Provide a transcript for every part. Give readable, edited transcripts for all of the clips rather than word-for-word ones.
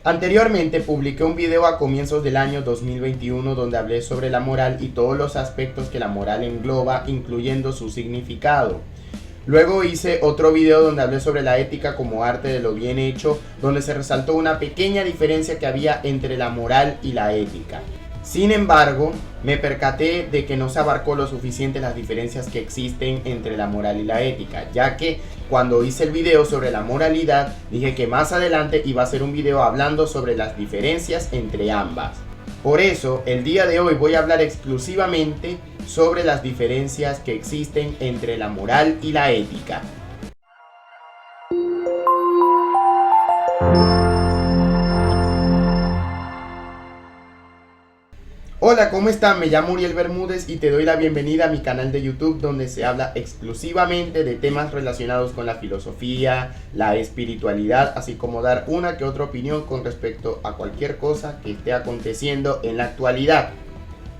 Anteriormente publiqué un video a comienzos del año 2021 donde hablé sobre la moral y todos los aspectos que la moral engloba, incluyendo su significado. Luego hice otro video donde hablé sobre la ética como arte de lo bien hecho, donde se resaltó una pequeña diferencia que había entre la moral y la ética. Sin embargo, me percaté de que no se abarcó lo suficiente las diferencias que existen entre la moral y la ética, ya que cuando hice el video sobre la moralidad, dije que más adelante iba a hacer un video hablando sobre las diferencias entre ambas. Por eso, el día de hoy voy a hablar exclusivamente sobre las diferencias que existen entre la moral y la ética. Hola, ¿cómo están? Me llamo Uriel Bermúdez y te doy la bienvenida a mi canal de YouTube donde se habla exclusivamente de temas relacionados con la filosofía, la espiritualidad, así como dar una que otra opinión con respecto a cualquier cosa que esté aconteciendo en la actualidad.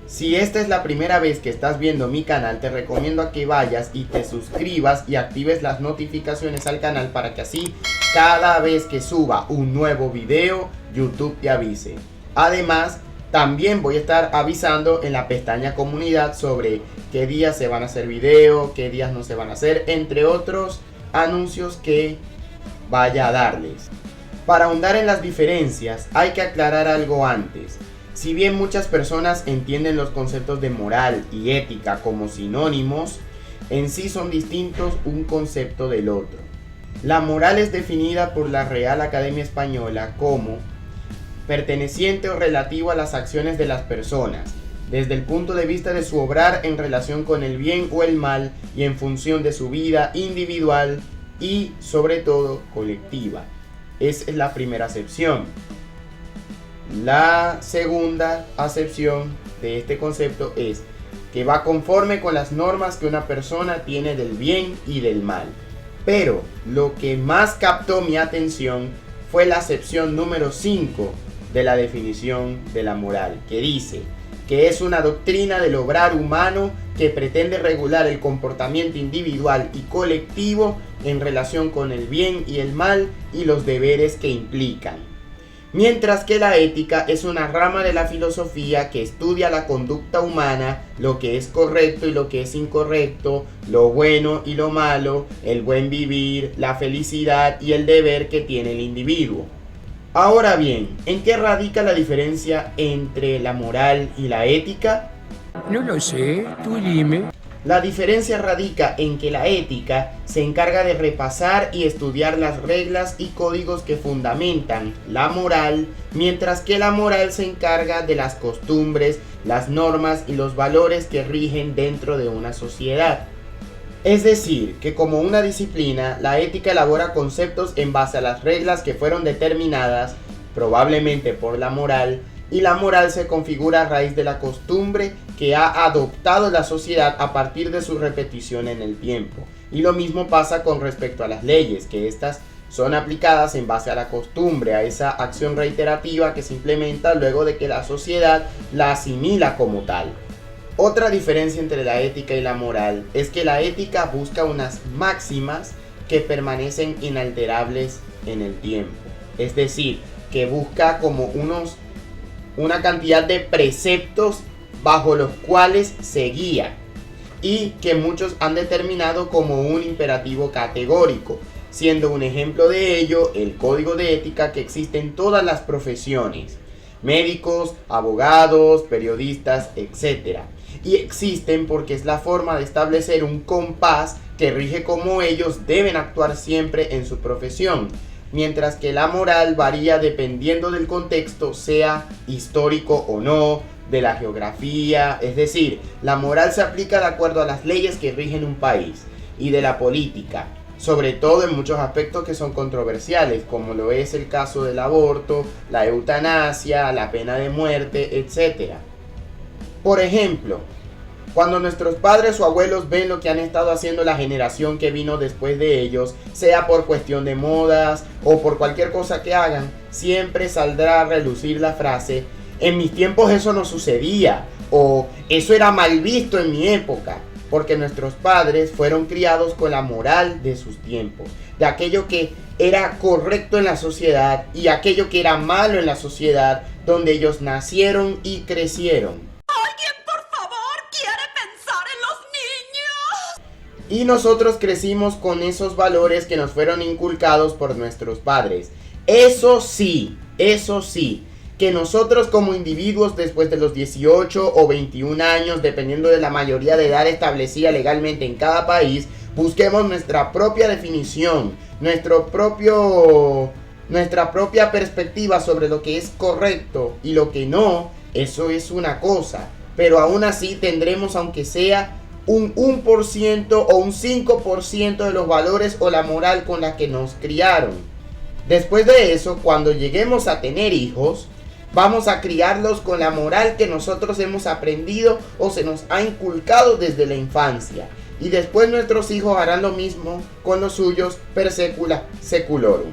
Si esta es la primera vez que estás viendo mi canal, te recomiendo a que vayas y te suscribas y actives las notificaciones al canal para que así cada vez que suba un nuevo video, YouTube te avise. Además, también voy a estar avisando en la pestaña comunidad sobre qué días se van a hacer video, qué días no se van a hacer, entre otros anuncios que vaya a darles. Para ahondar en las diferencias, hay que aclarar algo antes. Si bien muchas personas entienden los conceptos de moral y ética como sinónimos, en sí son distintos un concepto del otro. La moral es definida por la Real Academia Española como perteneciente o relativo a las acciones de las personas, desde el punto de vista de su obrar en relación con el bien o el mal y en función de su vida individual y sobre todo colectiva. Esa es la primera acepción. La segunda acepción de este concepto es que va conforme con las normas que una persona tiene del bien y del mal. Pero lo que más captó mi atención fue la acepción número 5 de la definición de la moral, que dice que es una doctrina del obrar humano que pretende regular el comportamiento individual y colectivo en relación con el bien y el mal y los deberes que implican. Mientras que la ética es una rama de la filosofía que estudia la conducta humana, lo que es correcto y lo que es incorrecto, lo bueno y lo malo, el buen vivir, la felicidad y el deber que tiene el individuo. Ahora bien, ¿en qué radica la diferencia entre la moral y la ética? No lo sé, tú dime. La diferencia radica en que la ética se encarga de repasar y estudiar las reglas y códigos que fundamentan la moral, mientras que la moral se encarga de las costumbres, las normas y los valores que rigen dentro de una sociedad. Es decir, que como una disciplina, la ética elabora conceptos en base a las reglas que fueron determinadas, probablemente por la moral, y la moral se configura a raíz de la costumbre que ha adoptado la sociedad a partir de su repetición en el tiempo. Y lo mismo pasa con respecto a las leyes, que estas son aplicadas en base a la costumbre, a esa acción reiterativa que se implementa luego de que la sociedad la asimila como tal. Otra diferencia entre la ética y la moral es que la ética busca unas máximas que permanecen inalterables en el tiempo. Es decir, que busca como una cantidad de preceptos bajo los cuales se guía y que muchos han determinado como un imperativo categórico, siendo un ejemplo de ello el código de ética que existe en todas las profesiones, médicos, abogados, periodistas, etc. Y existen porque es la forma de establecer un compás que rige cómo ellos deben actuar siempre en su profesión, mientras que la moral varía dependiendo del contexto, sea histórico o no, de la geografía, es decir, la moral se aplica de acuerdo a las leyes que rigen un país y de la política, sobre todo en muchos aspectos que son controversiales, como lo es el caso del aborto, la eutanasia, la pena de muerte, etc. Por ejemplo, cuando nuestros padres o abuelos ven lo que han estado haciendo la generación que vino después de ellos, sea por cuestión de modas o por cualquier cosa que hagan, siempre saldrá a relucir la frase: en mis tiempos eso no sucedía, o eso era mal visto en mi época. porque nuestros padres fueron criados con la moral de sus tiempos, de aquello que era correcto en la sociedad y aquello que era malo en la sociedad donde ellos nacieron y crecieron. ¿Alguien, por favor, quiere pensar en los niños? Y nosotros crecimos con esos valores que nos fueron inculcados por nuestros padres. Eso sí, que nosotros como individuos después de los 18 o 21 años, dependiendo de la mayoría de edad establecida legalmente en cada país, busquemos nuestra propia definición, nuestra propia perspectiva sobre lo que es correcto y lo que no. Eso es una cosa, pero aún así tendremos, aunque sea un 1% o un 5% de los valores o la moral con la que nos criaron. Después de eso, cuando lleguemos a tener hijos, vamos a criarlos con la moral que nosotros hemos aprendido o se nos ha inculcado desde la infancia. Y después nuestros hijos harán lo mismo con los suyos per secula seculorum.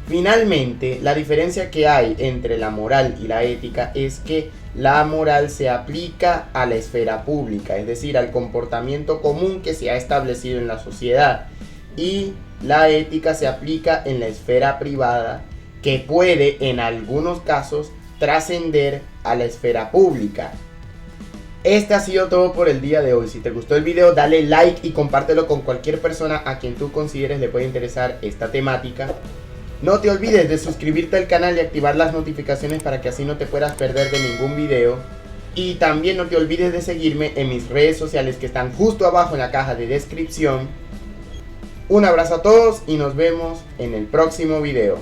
Finalmente, la diferencia que hay entre la moral y la ética es que la moral se aplica a la esfera pública, es decir, al comportamiento común que se ha establecido en la sociedad. Y la ética se aplica en la esfera privada, que puede en algunos casos trascender a la esfera pública. Este ha sido todo por el día de hoy. Si te gustó el video, dale like y compártelo con cualquier persona a quien tú consideres le puede interesar esta temática. No te olvides de suscribirte al canal y activar las notificaciones para que así no te puedas perder de ningún video. Y también no te olvides de seguirme en mis redes sociales que están justo abajo en la caja de descripción. Un abrazo a todos y nos vemos en el próximo video.